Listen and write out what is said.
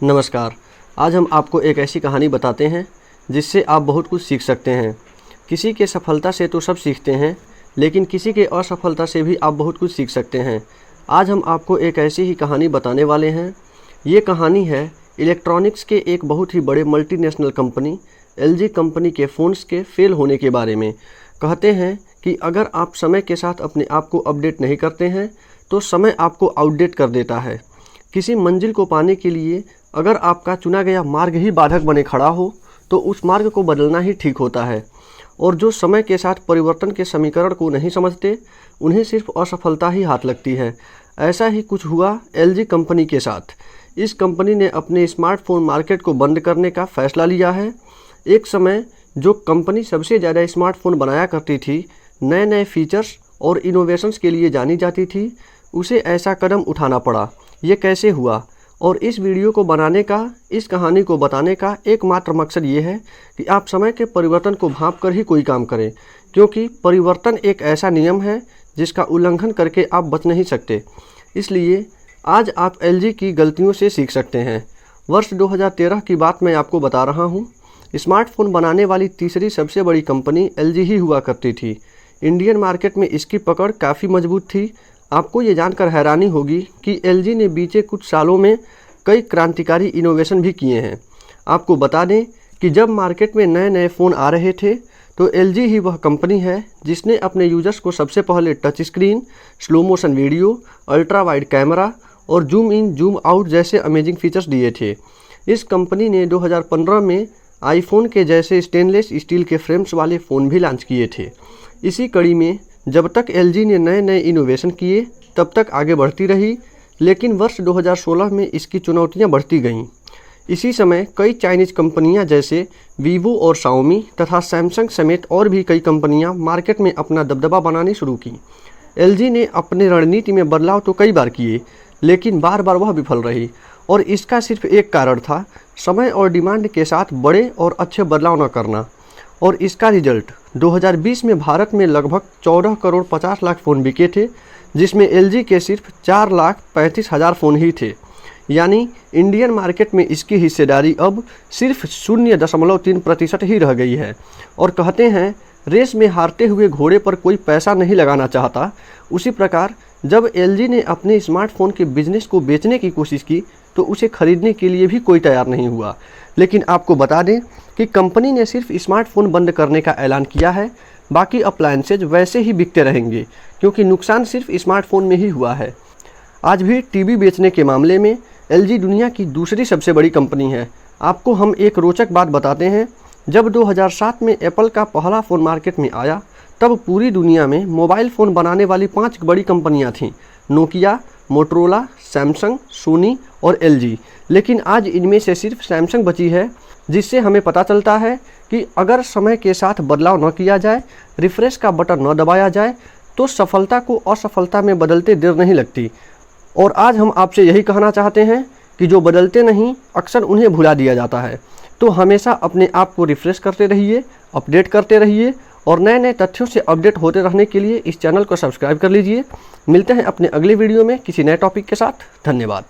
नमस्कार। आज हम आपको एक ऐसी कहानी बताते हैं जिससे आप बहुत कुछ सीख सकते हैं। किसी के सफलता से तो सब सीखते हैं, लेकिन किसी के असफलता से भी आप बहुत कुछ सीख सकते हैं। आज हम आपको एक ऐसी ही कहानी बताने वाले हैं। ये कहानी है इलेक्ट्रॉनिक्स के एक बहुत ही बड़े मल्टीनेशनल कंपनी LG कंपनी के फ़ोन्स के फेल होने के बारे में। कहते हैं कि अगर आप समय के साथ अपने आप को अपडेट नहीं करते हैं तो समय आपको आउटडेट कर देता है। किसी मंजिल को पाने के लिए अगर आपका चुना गया मार्ग ही बाधक बने खड़ा हो तो उस मार्ग को बदलना ही ठीक होता है। और जो समय के साथ परिवर्तन के समीकरण को नहीं समझते उन्हें सिर्फ असफलता ही हाथ लगती है। ऐसा ही कुछ हुआ LG कंपनी के साथ। इस कंपनी ने अपने स्मार्टफोन मार्केट को बंद करने का फैसला लिया है। एक समय जो कंपनी सबसे ज़्यादा स्मार्टफोन बनाया करती थी, नए नए फीचर्स और इनोवेशंस के लिए जानी जाती थी, उसे ऐसा कदम उठाना पड़ा। ये कैसे हुआ? और इस वीडियो को बनाने का, इस कहानी को बताने का एकमात्र मकसद ये है कि आप समय के परिवर्तन को भांप कर ही कोई काम करें, क्योंकि परिवर्तन एक ऐसा नियम है जिसका उल्लंघन करके आप बच नहीं सकते। इसलिए आज आप LG की गलतियों से सीख सकते हैं। वर्ष 2013 की बात मैं आपको बता रहा हूँ। स्मार्टफोन बनाने वाली तीसरी सबसे बड़ी कंपनी LG ही हुआ करती थी। इंडियन मार्केट में इसकी पकड़ काफ़ी मजबूत थी। आपको ये जानकर हैरानी होगी कि LG ने बीते कुछ सालों में कई क्रांतिकारी इनोवेशन भी किए हैं। आपको बता दें कि जब मार्केट में नए नए फ़ोन आ रहे थे तो LG ही वह कंपनी है जिसने अपने यूजर्स को सबसे पहले touch screen, slow motion video, ultra wide camera और जूम इन जूम आउट जैसे अमेजिंग फीचर्स दिए थे। इस कंपनी ने 2015 में आईफोन के जैसे स्टेनलेस स्टील के फ्रेम्स वाले फ़ोन भी लॉन्च किए थे। इसी कड़ी में जब तक LG ने नए नए इनोवेशन किए तब तक आगे बढ़ती रही, लेकिन वर्ष 2016 में इसकी चुनौतियां बढ़ती गईं। इसी समय कई चाइनीज़ कंपनियां जैसे वीवो और शाओमी तथा सैमसंग समेत और भी कई कंपनियां मार्केट में अपना दबदबा बनानी शुरू की। LG ने अपने रणनीति में बदलाव तो कई बार किए, लेकिन बार बार वह विफल रही। और इसका सिर्फ एक कारण था, समय और डिमांड के साथ बड़े और अच्छे बदलाव न करना। और इसका रिजल्ट 2020 में भारत में लगभग 14 करोड़ 50 लाख फ़ोन बिके थे, जिसमें LG के सिर्फ 4,35,000 फ़ोन ही थे। यानी इंडियन मार्केट में इसकी हिस्सेदारी अब सिर्फ 0.3% ही रह गई है। और कहते हैं रेस में हारते हुए घोड़े पर कोई पैसा नहीं लगाना चाहता। उसी प्रकार जब LG ने अपने स्मार्टफोन के बिजनेस को बेचने की कोशिश की तो उसे खरीदने के लिए भी कोई तैयार नहीं हुआ। लेकिन आपको बता दें कि कंपनी ने सिर्फ स्मार्टफोन बंद करने का ऐलान किया है, बाकी अप्लायंसेज वैसे ही बिकते रहेंगे, क्योंकि नुकसान सिर्फ स्मार्टफोन में ही हुआ है। आज भी टीवी बेचने के मामले में LG दुनिया की दूसरी सबसे बड़ी कंपनी है। आपको हम एक रोचक बात बताते हैं। जब 2007 में एप्पल का पहला फ़ोन मार्केट में आया तब पूरी दुनिया में मोबाइल फ़ोन बनाने वाली 5 बड़ी कंपनियां थीं, नोकिया, मोटरोला, सैमसंग, सोनी और LG। लेकिन आज इनमें से सिर्फ सैमसंग बची है, जिससे हमें पता चलता है कि अगर समय के साथ बदलाव न किया जाए, रिफ्रेश का बटन न दबाया जाए, तो सफलता को असफलता में बदलते देर नहीं लगती। और आज हम आपसे यही कहना चाहते हैं कि जो बदलते नहीं अक्सर उन्हें भुला दिया जाता है। तो हमेशा अपने आप को रिफ्रेश करते रहिए, अपडेट करते रहिए और नए नए तथ्यों से अपडेट होते रहने के लिए इस चैनल को सब्सक्राइब कर लीजिए। मिलते हैं अपने अगले वीडियो में किसी नए टॉपिक के साथ। धन्यवाद।